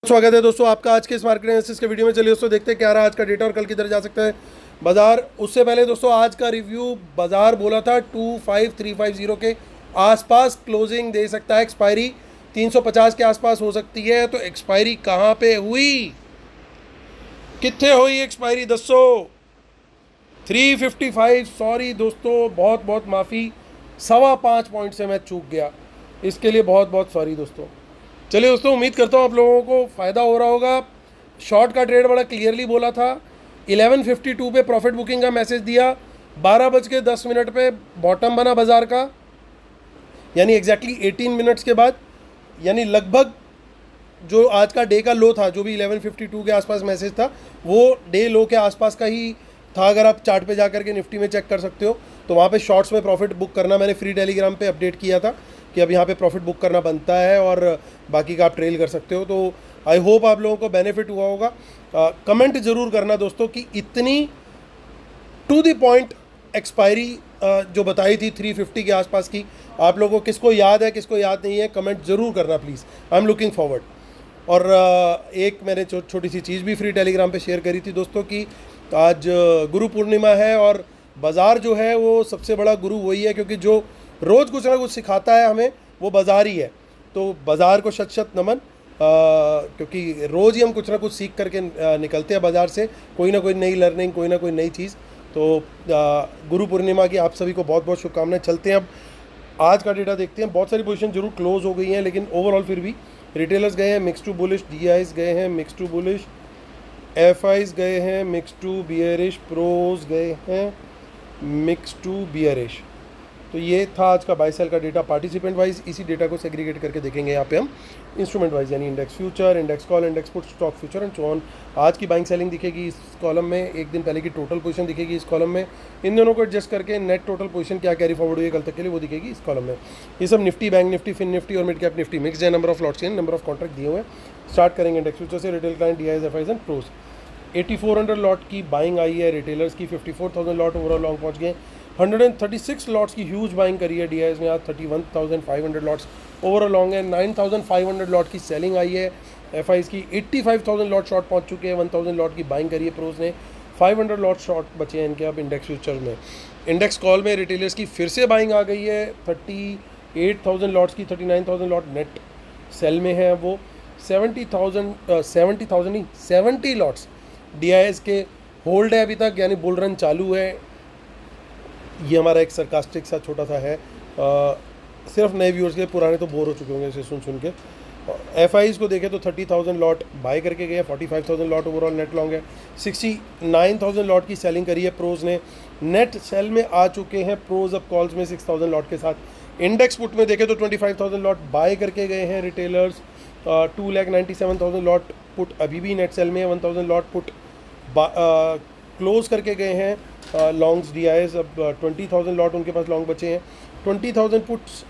स्वागत है दोस्तों आपका आज के इस मार्केट एनालिसिस के वीडियो में। चलिए दोस्तों देखते हैं क्या रहा आज का डेटा और कल किधर जा सकता है बाजार। उससे पहले दोस्तों आज का रिव्यू, बाजार बोला था 25350 के आसपास क्लोजिंग दे सकता है, एक्सपायरी 350 के आसपास हो सकती है। तो एक्सपायरी कहाँ पे हुई, कितने हुई एक्सपायरी दसो? 355। सॉरी दोस्तों, बहुत बहुत माफ़ी, 5.25 पॉइंट से मैं चूक गया, इसके लिए बहुत बहुत सॉरी दोस्तों। चलिए दोस्तों, उम्मीद करता हूँ आप लोगों को फ़ायदा हो रहा होगा। शॉर्ट का ट्रेड बड़ा क्लियरली बोला था, 11:52 पे प्रॉफिट बुकिंग का मैसेज दिया, 12:10 पे बॉटम बना बाजार का, यानी एग्जैक्टली 18 मिनट्स के बाद, यानी लगभग जो आज का डे का लो था, जो भी 11:52 के आसपास मैसेज था, वो डे लो के आसपास का ही था। अगर आप चार्ट पे जाकर के निफ्टी में चेक कर सकते हो तो वहाँ पे शॉर्ट्स में प्रॉफिट बुक करना मैंने फ्री टेलीग्राम पे अपडेट किया था कि अब यहाँ पे प्रॉफिट बुक करना बनता है और बाकी का आप ट्रेल कर सकते हो। तो आई होप आप लोगों को बेनिफिट हुआ होगा। कमेंट ज़रूर करना दोस्तों कि इतनी टू द पॉइंट एक्सपायरी जो बताई थी 350 के आसपास की, आप लोगों को किसको याद है किसको याद नहीं है, कमेंट ज़रूर करना please. I am looking forward. और एक मैंने छोटी सी चीज़ भी फ्री टेलीग्राम पे शेयर करी थी दोस्तों कि आज गुरु पूर्णिमा है और बाज़ार जो है वो सबसे बड़ा गुरु वही है, क्योंकि जो रोज़ कुछ ना कुछ सिखाता है हमें वो बाज़ार ही है। तो बाज़ार को शत शत नमन, क्योंकि रोज़ ही हम कुछ ना कुछ सीख करके निकलते हैं बाज़ार से, कोई ना कोई नई लर्निंग, कोई ना कोई नई चीज़। तो गुरु पूर्णिमा की आप सभी को बहुत बहुत शुभकामनाएं। चलते हैं अब आज का डेटा देखते हैं। बहुत सारी पोजीशन जरूर क्लोज हो गई हैं, लेकिन ओवरऑल फिर भी रिटेलर्स गए हैं मिक्स टू बुलिश, डीआईज गए हैं मिक्स टू बुलिश, एफआईज गए हैं मिक्स टू बियरिश, प्रोज गए हैं मिक्स टू बियरिश। तो ये था आज का बाय सेल का डेटा पार्टिसिपेंट वाइज। इसी डेटा को सेग्रीगेट करके देखेंगे यहाँ पे हम इंस्ट्रूमेंट वाइज, यानी index future, index call, index put, stock future and so on. आज की बाइंग सेलिंग दिखेगी इस कॉलम में, एक दिन पहले की टोटल पोजीशन दिखेगी इस कॉलम में। इन दोनों को एडजस्ट करके नेट टोटल पोजीशन क्या कैरी फॉरवर्ड हुई है कल तक के लिए वो दिखेगी इस कॉलम में। ये सब Nifty, bank Nifty, fin Nifty और मिड कैप निफ्टी मिक्स है। नंबर ऑफ लॉट्स हैं, नंबर ऑफ कॉन्ट्रैक्ट दिए हुए हैं। स्टार्ट करेंगे इंडेक्स फ्यूचर से। Retail client, DIIs, FIIs and pros. 8400 lot की बाइंग आई है रिटेलर्स की, 54,000 लॉट ओवरऑल लॉन्ग पहुंच गए। 136 लॉट्स की ह्यूज बाइंग करी है डीआईएस ने आज, 31,500 लॉट्स ओवरऑल लॉन्ग है। 9,500 लॉट की सेलिंग आई है एफआईज की। 85,000 लॉट शॉर्ट पहुंच चुके हैं। 1,000 लॉट की बाइंग करी है प्रोज ने। 500 लॉट शॉर्ट बचे हैं इनके अब इंडेक्स फ्यूचर में। इंडेक्स कॉल में रिटेलर्स की फिर से बाइंग आ गई है 38,000 लॉट्स की। 39,000 लॉट नेट सेल में है वो। 70 लॉट्स डीआईएस के होल्ड है अभी तक, यानी बुल रन चालू है। ये हमारा एक सरकास्टिक सा छोटा सा है, सिर्फ नए व्यूअर्स के, पुराने तो बोर हो चुके होंगे इसे सुन के। एफआईज को देखें तो 30,000 लॉट बाय करके गए, 45,000 लॉट ओवरऑल नेट लॉन्ग है। 69,000 लॉट की सेलिंग करी है प्रोज ने। नेट सेल में आ चुके हैं प्रोज अब कॉल्स में 6,000 लॉट के साथ। इंडेक्स पुट में देखें तो 25,000 लॉट बाय करके गए हैं रिटेलर्स। 2,97,000 लॉट पुट अभी भी नेट सेल में है। 1,000 लॉट पुट क्लोज करके गए हैं लॉन्ग्स डीआईएस। अब 20,000 लॉट उनके पास लॉन्ग बचे हैं। 20,000 पुट्स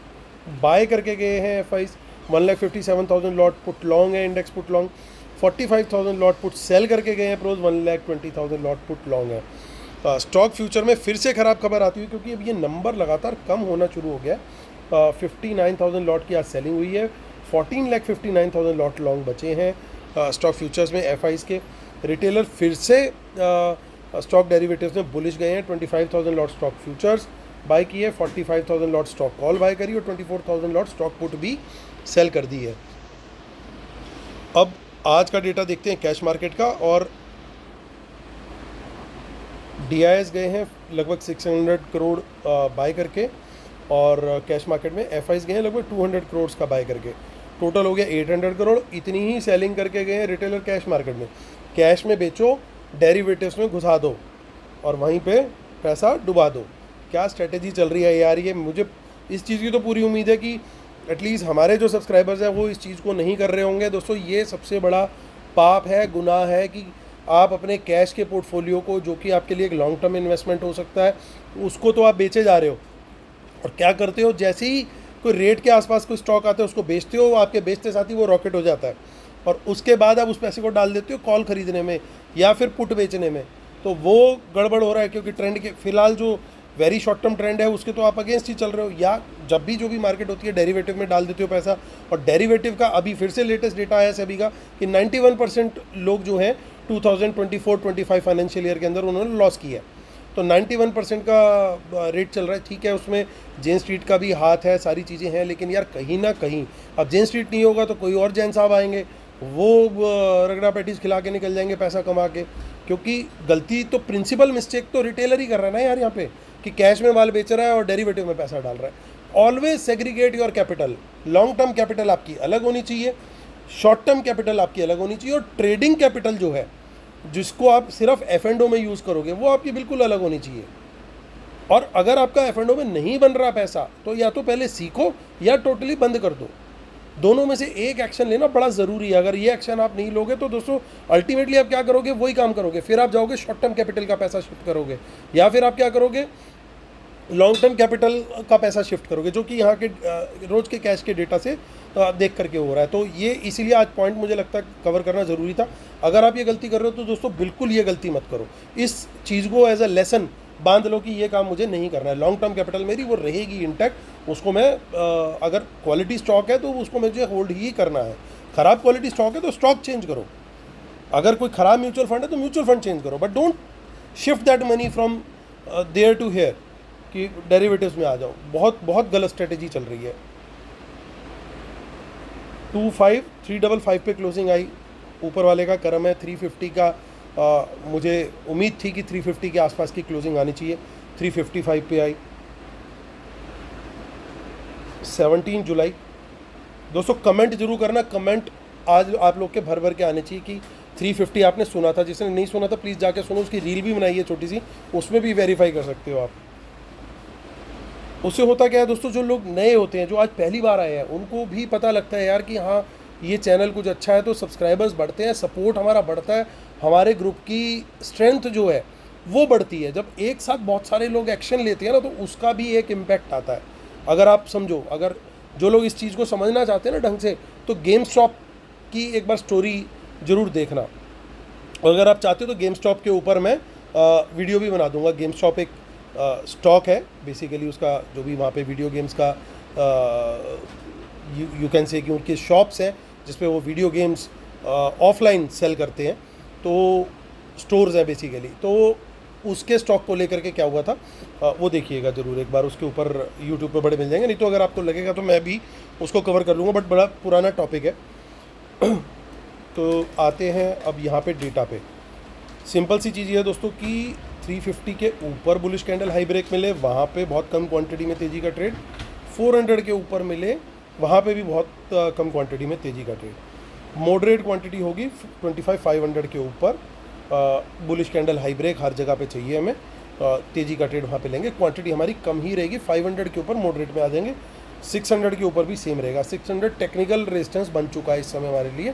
बाय करके गए हैं एफआईज। 1,57,000 लॉट पुट लॉन्ग है, index put long. 45,000 lot put sell करके गए हैं प्रोज। 1,20,000 लॉट पुट लॉन्ग है। स्टॉक फ्यूचर में फिर से ख़राब खबर आती हुई, क्योंकि अब ये नंबर लगातार कम होना शुरू हो गया है। 59,000 लॉट की आज सेलिंग हुई है। 14,59,000 लॉट लॉन्ग बचे हैं स्टॉक फ्यूचर्स में एफआईज के। रिटेलर फिर से स्टॉक डेरिवेटिव्स में बुलिश गए हैं। 25,000 लॉट स्टॉक फ्यूचर्स बाय की है। 45,000 लॉट स्टॉक कॉल बाय करी और 24,000 लॉट स्टॉक पुट भी सेल कर दी है। अब आज का डेटा देखते हैं कैश मार्केट का। और डीआईएस गए हैं लगभग 600 करोड़ बाय करके, और कैश मार्केट में एफआईज गए हैं लगभग 200 करोड़ का बाय करके। टोटल हो गया 800 करोड़। इतनी ही सेलिंग करके गए हैं रिटेलर कैश मार्केट में। कैश में बेचो, डेरिवेटिव्स में घुसा दो और वहीं पे पैसा डुबा दो। क्या स्ट्रेटेजी चल रही है यार ये? मुझे इस चीज़ की तो पूरी उम्मीद है कि एटलीस्ट हमारे जो सब्सक्राइबर्स हैं वो इस चीज़ को नहीं कर रहे होंगे। दोस्तों, ये सबसे बड़ा पाप है, गुनाह है कि आप अपने कैश के पोर्टफोलियो को, जो कि आपके लिए एक लॉन्ग टर्म इन्वेस्टमेंट हो सकता है, उसको तो आप बेचे जा रहे हो। और क्या करते हो, जैसे ही कोई रेट के आसपास कोई स्टॉक आता है उसको बेचते हो, आपके बेचते साथ ही वो रॉकेट हो जाता है और उसके बाद आप उस पैसे को डाल देते हो कॉल खरीदने में या फिर पुट बेचने में। तो वो गड़बड़ हो रहा है, क्योंकि ट्रेंड के फिलहाल जो वेरी शॉर्ट टर्म ट्रेंड है उसके तो आप अगेंस्ट ही चल रहे हो, या जब भी जो भी मार्केट होती है डेरिवेटिव में डाल देते हो पैसा। और डेरिवेटिव का अभी फिर से लेटेस्ट डेटा आया सेबी का कि 91% लोग जो हैं 2024-25 फाइनेंशियल ईयर के अंदर उन्होंने लॉस किया है। तो 91% का रेट चल रहा है, ठीक है, उसमें जेन स्ट्रीट का भी हाथ है, सारी चीज़ें हैं, लेकिन यार कहीं ना कहीं अब जेन स्ट्रीट नहीं होगा तो कोई और जैन साहब आएंगे, वो रगड़ा पैटीज खिला के निकल जाएंगे पैसा कमा के। क्योंकि गलती तो प्रिंसिपल मिस्टेक तो रिटेलर ही कर रहा है ना यार यहाँ पे, कि कैश में माल बेच रहा है और डेरिवेटिव में पैसा डाल रहा है। Always segregate your capital. Long term capital आपकी अलग होनी चाहिए, शॉर्ट टर्म कैपिटल आपकी अलग होनी चाहिए, और ट्रेडिंग कैपिटल जो है जिसको आप सिर्फ F&O में यूज़ करोगे वो आपकी बिल्कुल अलग होनी चाहिए। और अगर आपका F&O में नहीं बन रहा पैसा तो या तो पहले सीखो या टोटली बंद कर दो। दोनों में से एक एक्शन लेना बड़ा ज़रूरी है। अगर ये एक्शन आप नहीं लोगे तो दोस्तों अल्टीमेटली आप क्या करोगे, वही काम करोगे, फिर आप जाओगे शॉर्ट टर्म कैपिटल का पैसा शिफ्ट करोगे, या फिर आप क्या करोगे, लॉन्ग टर्म कैपिटल का पैसा शिफ्ट करोगे, जो कि यहाँ के रोज़ के कैश के डेटा से देख करके हो रहा है। तो ये इसीलिए आज पॉइंट मुझे लगता है कवर करना ज़रूरी था। अगर आप ये गलती कर रहे हो तो दोस्तों बिल्कुल ये गलती मत करो, इस चीज़ को एज अ लेसन बांध लो कि ये काम मुझे नहीं करना है। लॉन्ग टर्म कैपिटल मेरी वो रहेगी इंटैक्ट, उसको मैं अगर क्वालिटी स्टॉक है तो उसको मुझे होल्ड ही करना है। ख़राब क्वालिटी स्टॉक है तो स्टॉक चेंज करो, अगर कोई ख़राब म्यूचुअल फंड है तो म्यूचुअल फंड चेंज करो, but don't shift that money from there to here कि डेरिवेटिव्स में आ जाओ। बहुत गलत स्ट्रेटेजी चल रही है। 355 पे क्लोजिंग आई, ऊपर वाले का करम है। 350 का मुझे उम्मीद थी कि 350 के आसपास की क्लोजिंग आनी चाहिए, 355 पे आई। 17 जुलाई दोस्तों कमेंट जरूर करना, कमेंट आज आप लोग के भर भर के आने चाहिए कि 350 आपने सुना था। जिसने नहीं सुना था प्लीज़ जाके सुनो, उसकी रील भी बनाई है छोटी सी, उसमें भी वेरीफाई कर सकते हो आप। उससे होता क्या है दोस्तों, जो लोग नए होते हैं, जो आज पहली बार आए हैं, उनको भी पता लगता है यार कि हाँ ये चैनल कुछ अच्छा है, तो सब्सक्राइबर्स बढ़ते हैं, सपोर्ट हमारा बढ़ता है, हमारे ग्रुप की स्ट्रेंथ जो है वो बढ़ती है। जब एक साथ बहुत सारे लोग एक्शन लेते हैं ना तो उसका भी एक इम्पैक्ट आता है। अगर आप समझो, अगर जो लोग इस चीज़ को समझना चाहते हैं ना ढंग से, तो गेम स्टॉप की एक बार स्टोरी ज़रूर देखना। और अगर आप चाहते हो तो गेम स्टॉप के ऊपर मैं वीडियो भी बना दूंगा। गेम स्टॉप एक स्टॉक है बेसिकली, उसका जो भी वहाँ पे वीडियो गेम्स का यू कैन से कि उनके शॉप्स हैं जिसपे वो वीडियो गेम्स ऑफलाइन सेल करते हैं, तो स्टोर्स हैं बेसिकली। तो उसके स्टॉक को लेकर के क्या हुआ था वो देखिएगा ज़रूर एक बार, उसके ऊपर यूट्यूब पे बड़े मिल जाएंगे, नहीं तो अगर आपको लगेगा तो मैं भी उसको कवर कर लूँगा, बट बड़ा पुराना टॉपिक है। तो आते हैं अब यहाँ पे डेटा पे। सिंपल सी चीज़ ये है दोस्तों कि 350 के ऊपर बुलिश कैंडल हाई ब्रेक मिले, वहाँ पे बहुत कम क्वांटिटी में तेज़ी का ट्रेड। 400 के ऊपर मिले, वहाँ पे भी बहुत कम क्वांटिटी में तेज़ी का ट्रेड। मॉडरेट क्वांटिटी होगी 25,500 के ऊपर, बुलिश कैंडल हाई ब्रेक हर जगह पे चाहिए हमें, तेज़ी का ट्रेड वहाँ पे लेंगे। क्वांटिटी हमारी कम ही रहेगी, 500 के ऊपर मॉडरेट में आ जाएंगे, 600 के ऊपर भी सेम रहेगा। 600 टेक्निकल रेजिस्टेंस बन चुका है इस समय हमारे लिए,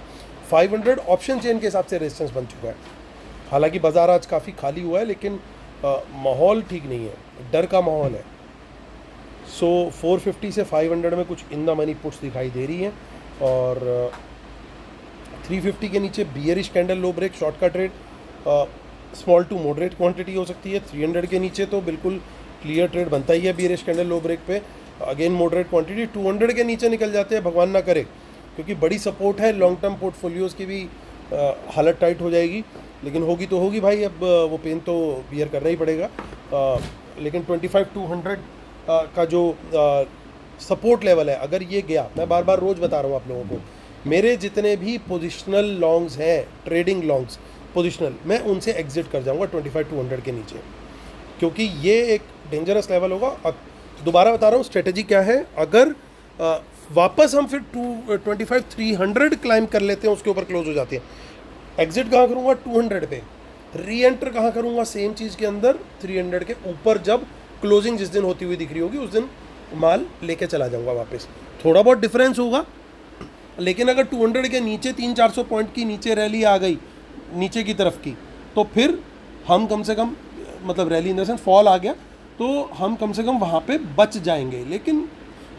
500 ऑप्शन चेन के हिसाब से रेजिस्टेंस बन चुका है। हालांकि बाज़ार आज काफ़ी खाली हुआ है, लेकिन माहौल ठीक नहीं है, डर का माहौल है। सो 450 से 500 में कुछ इन द मनी पुट्स दिखाई दे रही हैं, और 350 के नीचे bearish candle low break short का trade, small to moderate quantity हो सकती है। 300 के नीचे तो बिल्कुल क्लियर ट्रेड बनता ही है बियरिश कैंडल लो ब्रेक पे, अगेन मॉडरेट क्वांटिटी। 200 के नीचे निकल जाते हैं, भगवान ना करे, क्योंकि बड़ी सपोर्ट है, लॉन्ग टर्म पोर्टफोलियोज़ की भी हालत टाइट हो जाएगी, लेकिन होगी तो होगी भाई, अब वो पेन तो बियर करना ही पड़ेगा। लेकिन 25,200 का जो सपोर्ट लेवल है, अगर ये गया, मैं बार बार रोज़ बता रहा हूँ आप लोगों को, मेरे जितने भी पोजिशनल लॉन्ग्स हैं, ट्रेडिंग लॉन्ग्स पोजिशनल, मैं उनसे एग्जिट कर जाऊँगा 25,200 के नीचे, क्योंकि ये एक डेंजरस लेवल होगा। अब दोबारा बता रहा हूँ स्ट्रेटजी क्या है, अगर वापस हम फिर 25,300 क्लाइंब कर लेते हैं, उसके ऊपर क्लोज हो जाते हैं, एग्जिट कहाँ करूँगा 200 पे, री एंटर कहाँ करूँगा सेम चीज़ के अंदर 300 के ऊपर, जब क्लोजिंग जिस दिन होती हुई दिख रही होगी उस दिन माल लेके चला जाऊँगा वापस। थोड़ा बहुत डिफरेंस होगा, लेकिन अगर 200 के नीचे 300-400 पॉइंट की नीचे रैली आ गई नीचे की तरफ की, तो फिर हम कम से कम, मतलब rally in the sense fall आ गया, तो हम कम से कम वहाँ पे बच जाएंगे, लेकिन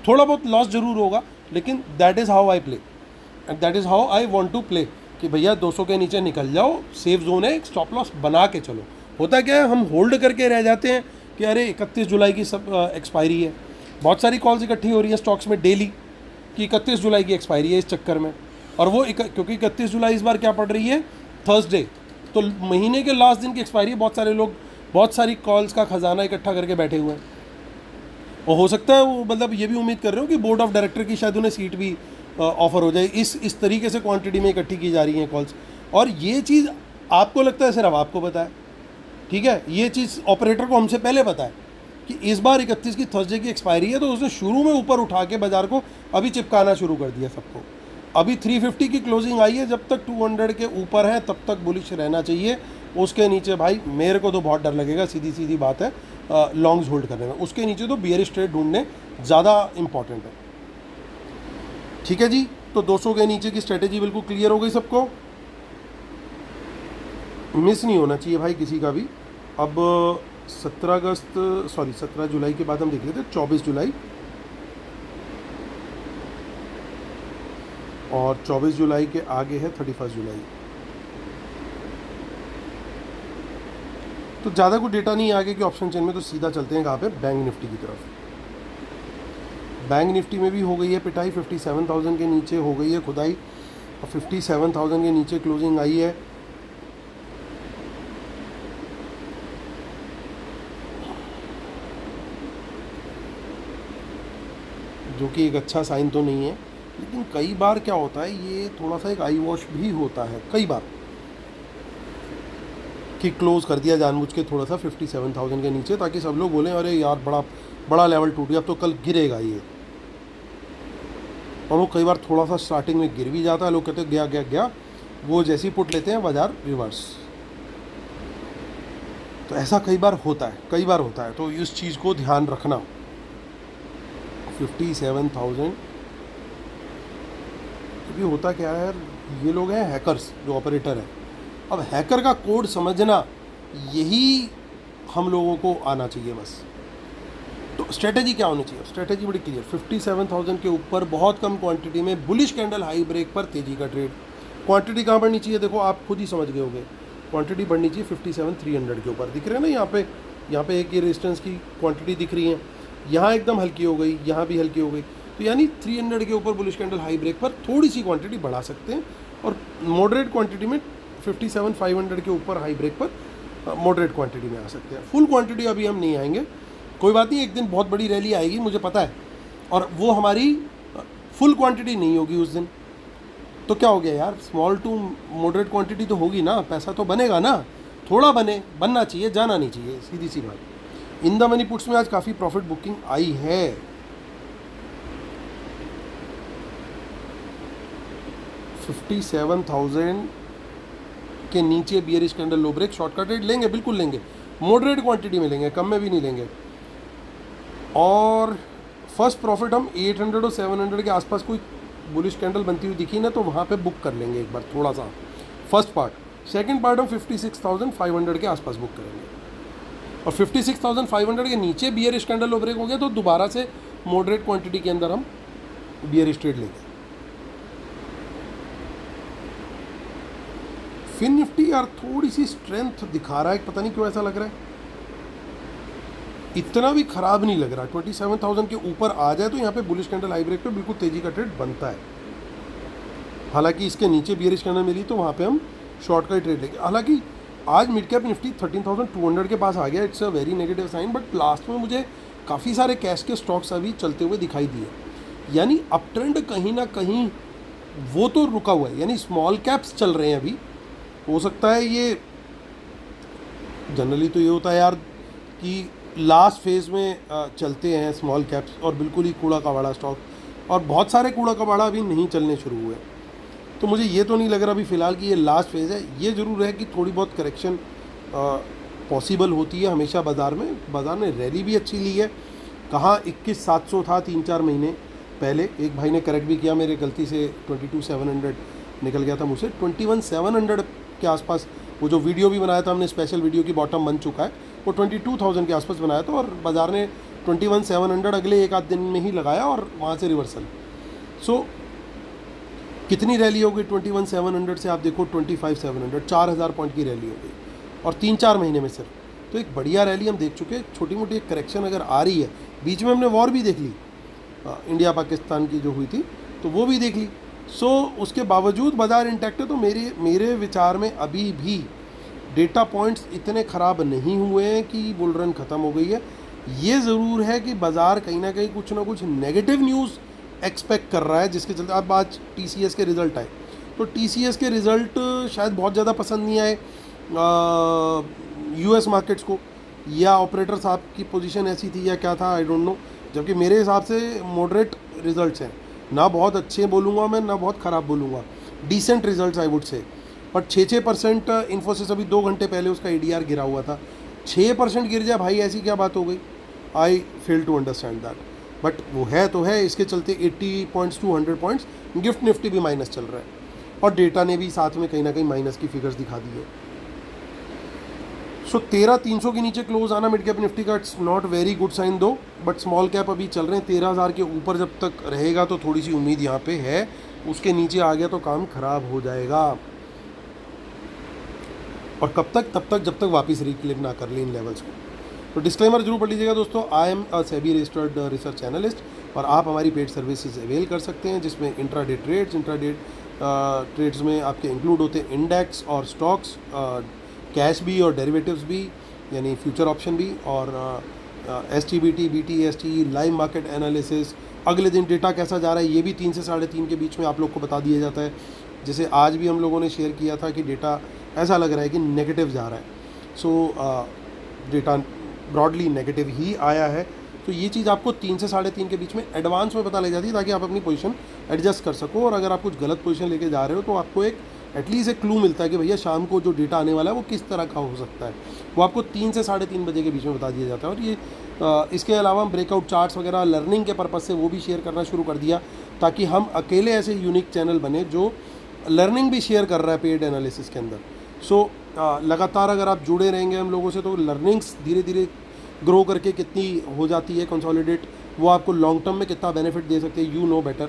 थोड़ा बहुत लॉस ज़रूर होगा, लेकिन that is how I play and that is how I want to play, कि भैया 200 के नीचे निकल जाओ, सेफ जोन है, एक स्टॉप लॉस बना के चलो। होता क्या है, हम होल्ड करके रह जाते हैं कि अरे 31 जुलाई की सब एक्सपायरी है। बहुत सारी कॉल्स इकट्ठी हो रही है स्टॉक्स में डेली कि 31 जुलाई की एक्सपायरी है इस चक्कर में। और वो क्योंकि 31 जुलाई इस बार क्या पड़ रही है, थर्सडे, तो महीने के लास्ट दिन की एक्सपायरी है। बहुत सारे लोग बहुत सारी कॉल्स का खजाना इकट्ठा करके बैठे हुए हैं, और हो सकता है वो मतलब ये भी उम्मीद कर रहे हो कि बोर्ड ऑफ डायरेक्टर की शायद उन्हें सीट भी ऑफर हो जाए। इस तरीके से क्वांटिटी में इकट्ठी की जा रही हैं कॉल्स। और ये चीज़ आपको लगता है सिर्फ आपको पता है, ठीक है, ये चीज़ ऑपरेटर को हमसे पहले पता है कि इस बार 31 की थर्सडे की एक्सपायरी है, तो उसने शुरू में ऊपर उठा के बाजार को अभी चिपकाना शुरू कर दिया सबको। अभी 350 की क्लोजिंग आई है, जब तक 200 के ऊपर है तब तक बुलिश रहना चाहिए। उसके नीचे भाई मेरे को तो बहुत डर लगेगा, सीधी सीधी बात है, लॉन्ग्स होल्ड करने में। उसके नीचे तो बियरिश ट्रेड ढूंढने ज़्यादा इंपॉर्टेंट है। ठीक है जी, तो 200 के नीचे की स्ट्रेटेजी बिल्कुल क्लियर हो गई सबको, मिस नहीं होना चाहिए भाई किसी का भी। अब 17 जुलाई के बाद हम देख लेते हैं 24 जुलाई, और 24 जुलाई के आगे है 31 जुलाई। तो ज़्यादा कुछ डेटा नहीं आगे कि ऑप्शन चेन में, तो सीधा चलते हैं कहाँ पे, बैंक निफ्टी की तरफ। बैंक निफ्टी में भी हो गई है पिटाई, 57,000 के नीचे हो गई है खुदाई, और 57,000 के नीचे क्लोजिंग आई है। जो कि एक अच्छा साइन तो नहीं है, लेकिन कई बार क्या होता है, ये थोड़ा सा एक आई वॉश भी होता है कई बार, कि क्लोज कर दिया जानबूझ के थोड़ा सा 57,000 के नीचे, ताकि सब लोग बोलें अरे यार बड़ा बड़ा लेवल टूट गया, अब तो कल गिरेगा ये। और वो कई बार थोड़ा सा स्टार्टिंग में गिर भी जाता है, लोग कहते हैं गया गया गया, वो जैसे ही पुट लेते हैं बाजार रिवर्स। तो ऐसा कई बार होता है, तो इस चीज़ को ध्यान रखना। 57,000 क्योंकि होता क्या है यार, ये लोग हैं हैकर्स जो ऑपरेटर हैं। अब हैकर का कोड समझना, यही हम लोगों को आना चाहिए बस। तो स्ट्रेटेजी क्या होनी चाहिए, स्ट्रेटेजी बड़ी क्लियर, 57,000 के ऊपर बहुत कम क्वांटिटी में बुलिश कैंडल हाई ब्रेक पर तेजी का ट्रेड। क्वांटिटी कहाँ बढ़नी चाहिए, देखो आप खुद ही समझ गए होंगे, क्वांटिटी बढ़नी चाहिए 57,300 के ऊपर। दिख रहे हैं ना यहाँ पे एक ये रेजिस्टेंस की क्वांटिटी दिख रही है, यहाँ एकदम हल्की हो गई, यहाँ भी हल्की हो गई, तो यानी 300 के ऊपर बुलिश कैंडल हाई ब्रेक पर थोड़ी सी क्वांटिटी बढ़ा सकते हैं, और मॉडरेट क्वांटिटी में 57,500 के ऊपर हाई ब्रेक पर मॉडरेट क्वांटिटी में आ सकते हैं। फुल क्वांटिटी अभी हम नहीं आएंगे, कोई बात नहीं, एक दिन बहुत बड़ी रैली आएगी मुझे पता है, और वो हमारी फुल क्वांटिटी नहीं होगी उस दिन। तो क्या हो गया यार, स्मॉल टू मॉडरेट क्वांटिटी तो होगी ना, पैसा तो बनेगा ना, थोड़ा बनना चाहिए, जाना नहीं चाहिए, सीधी सी बात। इन द मनी पुट्स में आज काफ़ी प्रॉफिट बुकिंग आई है। $57,000 के नीचे bearish candle low break, short का ट्रेड लेंगे, बिल्कुल लेंगे, मॉडरेट क्वांटिटी में लेंगे, कम में भी नहीं लेंगे। और फर्स्ट प्रॉफिट हम 800 और 700 के आसपास कोई बुलिश कैंडल बनती हुई दिखी ना, तो वहाँ पे बुक कर लेंगे एक बार थोड़ा सा, फर्स्ट पार्ट। सेकंड पार्ट हम 56,500 के आसपास बुक करेंगे, और 56,500 के नीचे बियरिश कैंडल लो ब्रेक हो गया तो दोबारा से मॉडरेट क्वांटिटी के अंदर हम बियरिश ट्रेड लेंगे। फिन निफ्टी यार थोड़ी सी स्ट्रेंथ दिखा रहा है, पता नहीं क्यों ऐसा लग रहा है, इतना भी खराब नहीं लग रहा। 27,000 के ऊपर आ जाए तो यहाँ पे बुलिश कैंडल हाई ब्रेक पे बिल्कुल तेजी का ट्रेड बनता है। हालांकि इसके नीचे बियरिश कैंडल मिली तो वहाँ पे हम शॉर्ट का ही ट्रेड लेंगे। हालांकि आज मिड कैप निफ्टी 13,200 के पास आ गया, it's a very negative sign, but last में मुझे काफ़ी सारे कैश के स्टॉक्स अभी चलते हुए दिखाई दिए, यानी अप ट्रेंड कहीं ना कहीं वो तो रुका हुआ है, यानी स्मॉल कैप्स चल रहे हैं अभी। हो सकता है ये, जनरली तो ये होता है यार कि लास्ट फेज़ में चलते हैं स्मॉल कैप्स, और बिल्कुल ही कूड़ा कबाड़ा स्टॉक, और बहुत सारे कूड़ा कबाड़ा अभी नहीं चलने शुरू हुए। तो मुझे ये तो नहीं लग रहा अभी फ़िलहाल कि ये लास्ट फेज़ है। ये ज़रूर है कि थोड़ी बहुत करेक्शन पॉसिबल होती है हमेशा बाज़ार में। बाज़ार ने रैली भी अच्छी ली है, कहाँ 21,700 था 3-4 महीने पहले, एक भाई ने करेक्ट भी किया, मेरे गलती से 22,700 निकल गया था मुझसे, 21,700 के आसपास। वो जो वीडियो भी बनाया था हमने, स्पेशल वीडियो की बॉटम बन चुका है, वो 22,000 के आसपास बनाया था, और बाज़ार ने 21,700 अगले एक आध दिन में ही लगाया, और वहाँ से रिवर्सल। सो कितनी रैली हो गई 21,700 से, आप देखो 25,700, 4,000 पॉइंट की रैली हो गई, और 3-4 महीने में सिर्फ। तो एक बढ़िया रैली हम देख चुके हैं। छोटी मोटी एक करेक्शन अगर आ रही है, बीच में हमने वॉर भी देख ली, इंडिया पाकिस्तान की जो हुई थी तो वो भी देख ली। सो उसके बावजूद बाज़ार इंटैक्ट है। तो मेरे विचार में अभी भी डेटा पॉइंट्स इतने ख़राब नहीं हुए हैं कि बुल रन ख़त्म हो गई है। ये ज़रूर है कि बाज़ार कहीं ना कहीं कुछ ना कुछ नेगेटिव न्यूज़ एक्सपेक्ट कर रहा है, जिसके चलते अब आज TCS के रिज़ल्ट आए, तो TCS के रिज़ल्ट शायद बहुत ज़्यादा पसंद नहीं आए US मार्केट्स को, या ऑपरेटर साहब की पोजीशन ऐसी थी या क्या था, आई डोंट नो। जबकि मेरे हिसाब से मॉडरेट रिजल्ट्स हैं, ना बहुत अच्छे बोलूँगा मैं, ना बहुत ख़राब बोलूँगा, decent results I would say. पर 6% इन्फोसिस अभी 2 घंटे पहले उसका ADR गिरा हुआ था। 6% गिर जाए भाई, ऐसी क्या बात हो गई? I fail to understand that. But वो है तो है, इसके चलते 80 points to 100 points gift Nifty भी माइनस चल रहा है, और डेटा ने भी साथ में कहीं ना कहीं माइनस की फिगर्स दिखा दी है। सो 13,300 के नीचे क्लोज आना मिड कैप निफ्टी का, it's not very good sign दो, बट स्मॉल कैप अभी चल रहे हैं 13,000 के ऊपर जब तक रहेगा तो थोड़ी सी उम्मीद यहाँ पे है। उसके नीचे आ गया तो काम खराब हो जाएगा, और कब तक? तब तक जब तक वापस रिक्लेम ना कर ले इन लेवल्स को। तो डिस्क्लेमर जरूर पढ़ लीजिएगा दोस्तों, I am a SEBI registered research analyst, और आप हमारी पेड सर्विसेज अवेल कर सकते हैं, जिसमें इंट्राडे ट्रेड्स में आपके इंक्लूड होते हैं इंडेक्स और स्टॉक्स, कैश भी और डेरिवेटिव्स भी, यानी फ्यूचर ऑप्शन भी, और STBT, BTST, live market analysis, अगले दिन डेटा कैसा जा रहा है ये भी 3 से 3:30 के बीच में आप लोग को बता दिया जाता है। जैसे आज भी हम लोगों ने शेयर किया था कि डेटा ऐसा लग रहा है कि नेगेटिव जा रहा है, सो डेटा ब्रॉडली नेगेटिव ही आया है। तो ये चीज़ आपको 3 से 3:30 के बीच में एडवांस में पता लग जाती है, ताकि आप अपनी पोजीशन एडजस्ट कर सको, और अगर आप कुछ गलत पोजीशन लेके जा रहे हो तो आपको एक एटलीस्ट एक क्लू मिलता है कि भैया शाम को जो डेटा आने वाला है वो किस तरह का हो सकता है। वो आपको 3 से 3:30 बजे के बीच में बता दिया जाता है। और ये इसके अलावा हम ब्रेकआउट चार्ट्स वगैरह लर्निंग के पर्पज़ से वो भी शेयर करना शुरू कर दिया, ताकि हम अकेले ऐसे यूनिक चैनल बने जो लर्निंग भी शेयर कर रहा है पेड एनालिसिस के अंदर। सो लगातार अगर आप जुड़े रहेंगे हम लोगों से तो लर्निंग्स धीरे धीरे ग्रो करके कितनी हो जाती है कंसोलिडेट, वो आपको लॉन्ग टर्म में कितना बेनिफिट दे सकते हैं, यू नो बेटर।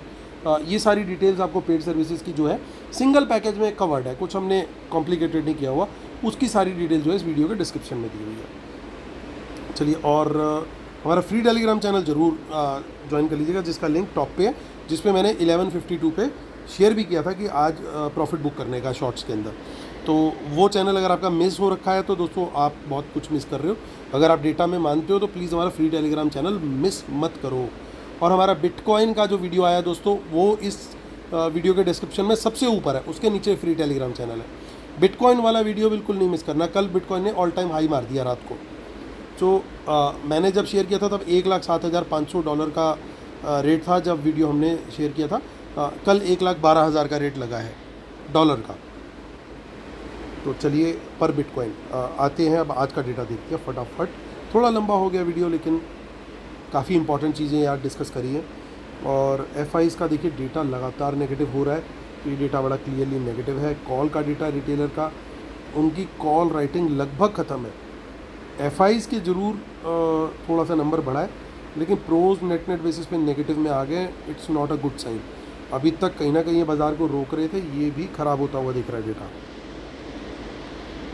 ये सारी डिटेल्स आपको पेड सर्विसेज की जो है सिंगल पैकेज में कवर्ड है, कुछ हमने कॉम्प्लिकेटेड नहीं किया हुआ, उसकी सारी डिटेल्स जो है इस वीडियो के डिस्क्रिप्शन में दी हुई है। चलिए, और हमारा फ्री टेलीग्राम चैनल जरूर ज्वाइन कर लीजिएगा, जिसका लिंक टॉप पे है, जिस पे मैंने 11:52 पे शेयर भी किया था कि आज प्रॉफिट बुक करने का शॉर्ट्स के अंदर। तो वो चैनल अगर आपका मिस हो रखा है तो दोस्तों आप बहुत कुछ मिस कर रहे हो। अगर आप डेटा में मानते हो तो प्लीज़ हमारा फ्री टेलीग्राम चैनल मिस मत करो। और हमारा बिटकॉइन का जो वीडियो आया दोस्तों, वो इस वीडियो के डिस्क्रिप्शन में सबसे ऊपर है, उसके नीचे फ्री टेलीग्राम चैनल है। बिटकॉइन वाला वीडियो बिल्कुल नहीं मिस करना। कल बिटकॉइन ने ऑल टाइम हाई मार दिया रात को। तो मैंने जब शेयर किया था तब $1,07,500 का रेट था जब वीडियो हमने शेयर किया था। कल 1,12,000 का रेट लगा है डॉलर का। तो चलिए पर बिटकॉइन आते हैं, अब आज का डेटा देखते हैं फटाफट। थोड़ा लंबा हो गया वीडियो, लेकिन काफ़ी इंपॉर्टेंट चीज़ें यार डिस्कस करी हैं। और FIs का देखिए डेटा लगातार नेगेटिव हो रहा है, तो ये डेटा बड़ा क्लियरली नेगेटिव है। कॉल का डेटा रिटेलर का, उनकी कॉल राइटिंग लगभग ख़त्म है। FIs के ज़रूर थोड़ा सा नंबर बढ़ा है, लेकिन प्रोज नेट बेसिस पे नेगेटिव में आ गए। It's not a good sign. अभी तक कहीं ना कहीं ये बाज़ार को रोक रहे थे, ये भी ख़राब होता हुआ दिख रहा है डेटा।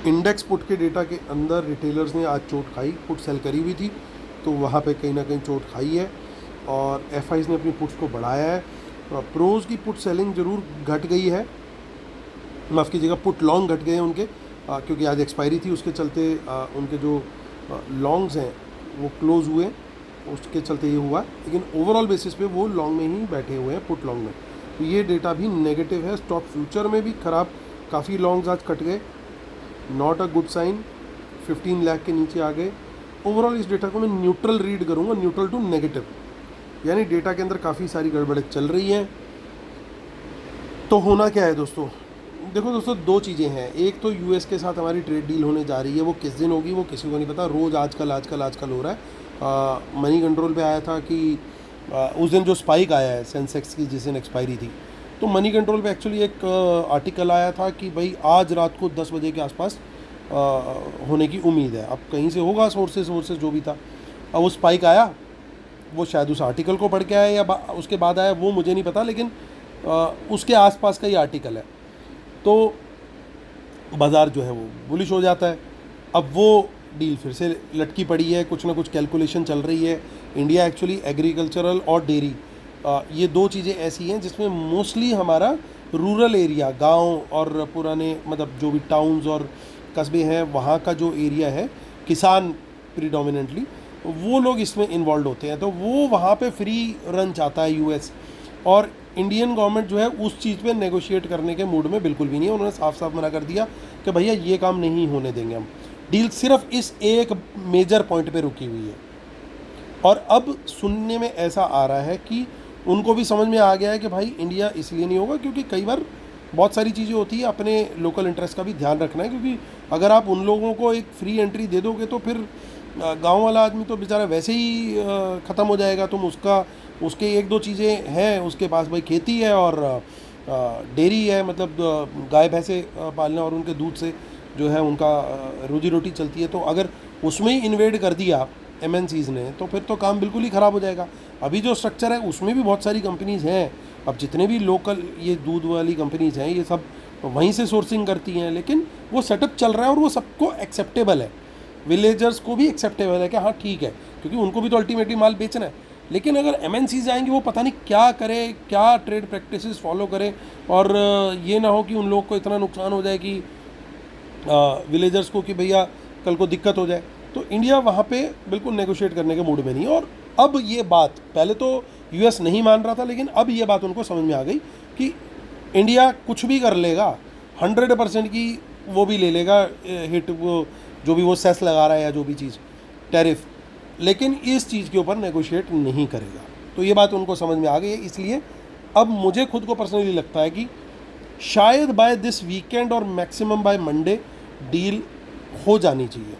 इंडेक्स पुट के डेटा के अंदर रिटेलर्स ने आज चोट खाई, पुट सेल करी हुई थी तो वहाँ पे कहीं ना कहीं चोट खाई है, और FIs ने अपनी पुट्स को बढ़ाया है। प्रोज की पुट सेलिंग ज़रूर घट गई है, माफ़ कीजिएगा पुट लॉन्ग घट गए हैं उनके, क्योंकि आज एक्सपायरी थी, उसके चलते उनके जो लॉन्ग्स हैं वो क्लोज़ हुए, उसके चलते ये हुआ। लेकिन ओवरऑल बेसिस पे वो लॉन्ग में ही बैठे हुए हैं, पुट लॉन्ग में। तो ये डेटा भी नेगेटिव है। स्टॉक फ्यूचर में भी ख़राब, काफ़ी लॉन्ग्स आज कट गए, not a good sign. 15 lakh के नीचे आ गए। ओवरऑल इस डेटा को मैं न्यूट्रल रीड करूँगा, न्यूट्रल टू नेगेटिव, यानी डेटा के अंदर काफ़ी सारी गड़बड़ें चल रही हैं। तो होना क्या है दोस्तों? देखो दोस्तों, दो चीज़ें हैं। एक तो US के साथ हमारी ट्रेड डील होने जा रही है, वो किस दिन होगी वो किसी को नहीं पता। रोज़ आजकल हो रहा है। मनी कंट्रोल पे आया था कि उस दिन जो स्पाइक आया है सेंसेक्स की, जिस दिन एक्सपायरी थी, तो मनी कंट्रोल पे एक्चुअली एक आर्टिकल आया था कि भाई आज रात को 10 बजे के आसपास होने की उम्मीद है। अब कहीं से होगा, सोर्सेस जो भी था। अब वो स्पाइक आया, वो शायद उस आर्टिकल को पढ़ के आया या उसके बाद आया, वो मुझे नहीं पता, लेकिन उसके आसपास का ही आर्टिकल है। तो बाज़ार जो है वो बुलिश हो जाता है। अब वो डील फिर से लटकी पड़ी है, कुछ ना कुछ कैलकुलेशन चल रही है। इंडिया एक्चुअली एग्रीकल्चरल और डेयरी, ये दो चीज़ें ऐसी हैं जिसमें मोस्टली हमारा रूरल एरिया, गांव और पुराने मतलब जो भी टाउन्स और कस्बे हैं वहाँ का जो एरिया है, किसान प्रीडोमिनेंटली, वो लोग इसमें इन्वॉल्व होते हैं। तो वो वहाँ पे फ्री रन चाहता है यूएस, और इंडियन गवर्नमेंट जो है उस चीज़ पे नेगोशिएट करने के मूड में बिल्कुल भी नहीं है। उन्होंने साफ साफ मना कर दिया कि भैया ये काम नहीं होने देंगे हम। डील सिर्फ इस एक मेजर पॉइंट पे रुकी हुई है, और अब सुनने में ऐसा आ रहा है कि उनको भी समझ में आ गया है कि भाई इंडिया इसलिए नहीं होगा क्योंकि कई बार बहुत सारी चीज़ें होती है, अपने लोकल इंटरेस्ट का भी ध्यान रखना है। क्योंकि अगर आप उन लोगों को एक फ्री एंट्री दे दोगे तो फिर गांव वाला आदमी तो बेचारा वैसे ही ख़त्म हो जाएगा। तुम उसके एक दो चीज़ें हैं उसके पास, भाई खेती है और डेयरी है, मतलब गाय भैंसे पालना और उनके दूध से जो है उनका रोजी रोटी चलती है। तो अगर उसमें ही इन्वेड कर दिया एमएनसीज़ ने तो फिर तो काम बिल्कुल ही ख़राब हो जाएगा। अभी जो स्ट्रक्चर है उसमें भी बहुत सारी कंपनीज़ हैं। अब जितने भी लोकल ये दूध वाली कंपनीज़ हैं ये सब वहीं से सोर्सिंग करती हैं, लेकिन वो सेटअप चल रहा है और वो सबको एक्सेप्टेबल है। विलेजर्स को भी एक्सेप्टेबल है कि हाँ ठीक है, क्योंकि उनको भी तो अल्टीमेटली माल बेचना है। लेकिन अगर एमएनसीज़ आएंगे वो पता नहीं क्या करे, क्या ट्रेड प्रैक्टिसेस फॉलो करें, और ये ना हो कि उन लोग को इतना नुकसान हो जाए कि विलेजर्स को कि भैया कल को दिक्कत हो जाए। तो इंडिया वहाँ पे बिल्कुल नेगोशिएट करने के मूड में नहीं है। और अब ये बात, पहले तो यूएस नहीं मान रहा था, लेकिन अब ये बात उनको समझ में आ गई कि इंडिया कुछ भी कर लेगा, 100% की वो भी ले लेगा हिट, वो जो भी वो सेस लगा रहा है या जो भी चीज़ टैरिफ, लेकिन इस चीज़ के ऊपर नेगोशिएट नहीं करेगा। तो ये बात उनको समझ में आ गई है। इसलिए अब मुझे खुद को पर्सनली लगता है कि शायद बाय दिस वीकेंड और मैक्सिमम बाय मंडे डील हो जानी चाहिए।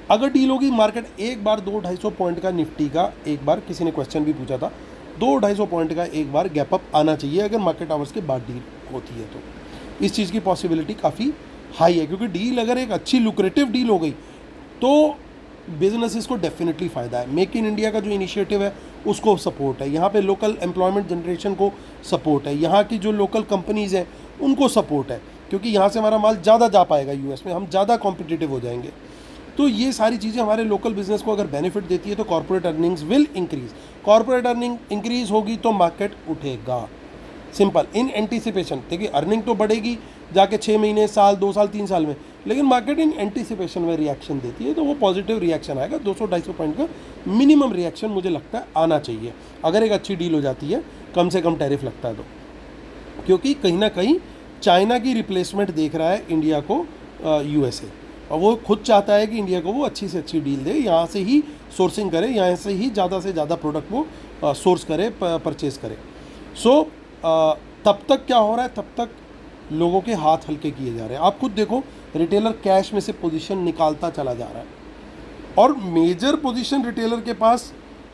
अगर डील होगी, मार्केट एक बार 200-250 पॉइंट का, निफ्टी का एक बार, किसी ने क्वेश्चन भी पूछा था, 200-250 पॉइंट का एक बार गैप अप आना चाहिए अगर मार्केट आवर्स के बाद डील होती है। तो इस चीज़ की पॉसिबिलिटी काफ़ी हाई है, क्योंकि डील अगर एक अच्छी लुक्रेटिव डील हो गई तो बिजनेसेस को डेफिनेटली फ़ायदा है। मेक इन इंडिया का जो इनिशिएटिव है उसको सपोर्ट है, यहाँ पे लोकल एम्प्लॉयमेंट जनरेशन को सपोर्ट है, यहाँ की जो लोकल कंपनीज़ हैं उनको सपोर्ट है, क्योंकि यहाँ से हमारा माल ज़्यादा जा पाएगा यूएस में, हम ज़्यादा कॉम्पिटिटिव हो जाएंगे। तो ये सारी चीज़ें हमारे लोकल बिजनेस को अगर बेनिफिट देती है तो corporate earnings will increase. Corporate earning increase होगी तो मार्केट उठेगा, सिंपल, इन एंटीसिपेशन। देखिए अर्निंग तो बढ़ेगी जाके 6 महीने, साल, 2 साल, 3 साल में, लेकिन मार्केट इन एंटीसिपेशन में रिएक्शन देती है, तो वो पॉजिटिव रिएक्शन आएगा। 200-250 पॉइंट का मिनिमम रिएक्शन मुझे लगता है आना चाहिए अगर एक अच्छी डील हो जाती है, कम से कम टैरिफ लगता है तो। क्योंकि कहीं ना कहीं चाइना की रिप्लेसमेंट देख रहा है इंडिया को यूएसए, और वो खुद चाहता है कि इंडिया को वो अच्छी से अच्छी डील दे, यहाँ से ही सोर्सिंग करे, यहाँ से ही ज़्यादा से ज़्यादा प्रोडक्ट वो सोर्स करे, परचेज करे। सो तब तक क्या हो रहा है, तब तक लोगों के हाथ हल्के किए जा रहे हैं। आप खुद देखो, रिटेलर कैश में से पोजीशन निकालता चला जा रहा है, और मेजर पोजीशन रिटेलर के पास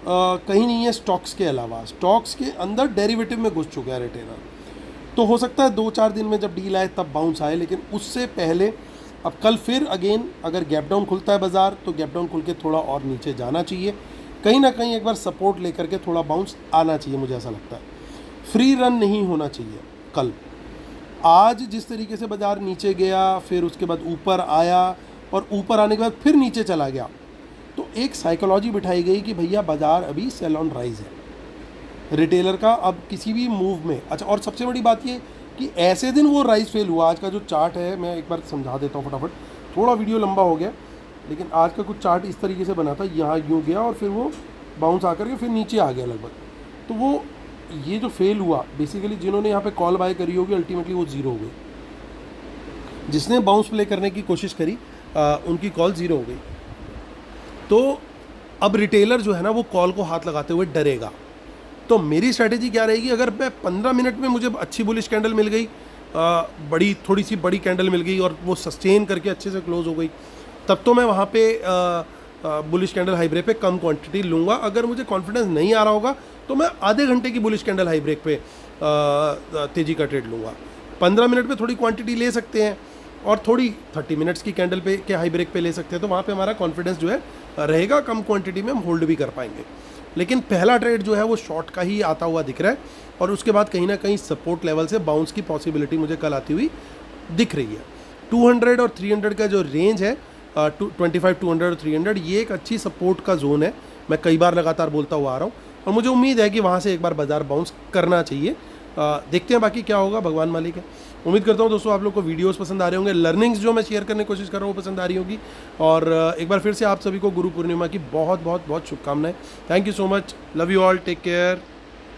कहीं नहीं है स्टॉक्स के अलावा। स्टॉक्स के अंदर डेरिवेटिव में घुस चुका है रिटेलर। तो हो सकता है 2-4 दिन में जब डील आए तब बाउंस आए, लेकिन उससे पहले अब कल फिर अगेन अगर गैप डाउन खुलता है बाज़ार तो गैप डाउन खुल के थोड़ा और नीचे जाना चाहिए, कहीं ना कहीं एक बार सपोर्ट लेकर के थोड़ा बाउंस आना चाहिए, मुझे ऐसा लगता है। फ्री रन नहीं होना चाहिए कल। आज जिस तरीके से बाज़ार नीचे गया, फिर उसके बाद ऊपर आया, और ऊपर आने के बाद फिर नीचे चला गया, तो एक साइकोलॉजी बिठाई गई कि भैया बाज़ार अभी सेल ऑन राइज है रिटेलर का। अब किसी भी मूव में, अच्छा, और सबसे बड़ी बात ये कि ऐसे दिन वो राइज फेल हुआ। आज का जो चार्ट है मैं एक बार समझा देता हूँ फटाफट, थोड़ा वीडियो लंबा हो गया, लेकिन आज का कुछ चार्ट इस तरीके से बना था, यहाँ यूँ गया और फिर वो बाउंस आकर के फिर नीचे आ गया लगभग। तो वो ये जो फेल हुआ, बेसिकली जिन्होंने यहाँ पे कॉल बाय करी होगी अल्टीमेटली वो ज़ीरो हो गई। जिसने बाउंस प्ले करने की कोशिश करी उनकी कॉल ज़ीरो हो गई। तो अब रिटेलर जो है ना वो कॉल को हाथ लगाते हुए डरेगा। तो मेरी स्ट्रैटेजी क्या रहेगी, अगर मैं 15 मिनट में मुझे अच्छी बुलिश कैंडल मिल गई, बड़ी थोड़ी सी बड़ी कैंडल मिल गई और वो सस्टेन करके अच्छे से क्लोज हो गई, तब तो मैं वहाँ पे बुलिश कैंडल हाई ब्रेक पे कम क्वांटिटी लूँगा। अगर मुझे कॉन्फिडेंस नहीं आ रहा होगा तो मैं आधे घंटे की बुलिश कैंडल हाई ब्रेक पे तेज़ी का ट्रेड लूँगा। 15 मिनट पे थोड़ी क्वांटिटी ले सकते हैं और थोड़ी 30 मिनट्स की कैंडल पे के हाई ब्रेक पे ले सकते हैं, तो वहाँ पे हमारा कॉन्फिडेंस जो है रहेगा, कम क्वांटिटी में हम होल्ड भी कर पाएंगे। लेकिन पहला ट्रेड जो है वो शॉर्ट का ही आता हुआ दिख रहा है, और उसके बाद कहीं ना कहीं सपोर्ट लेवल से बाउंस की पॉसिबिलिटी मुझे कल आती हुई दिख रही है। 200 और 300 का जो रेंज है 25 200 300 ये एक अच्छी सपोर्ट का जोन है, मैं कई बार लगातार बोलता हुआ आ रहा हूँ और मुझे उम्मीद है कि वहाँ से एक बार बाजार बाउंस करना चाहिए। देखते हैं बाकी क्या होगा, भगवान मालिक है। उम्मीद करता हूँ दोस्तों आप लोग को वीडियोस पसंद आ रहे होंगे, लर्निंग्स जो मैं शेयर करने की कोशिश कर रहा हूँ वो पसंद आ रही होगी। और एक बार फिर से आप सभी को गुरु पूर्णिमा की बहुत बहुत बहुत शुभकामनाएं। Thank you so much, love you all, take care.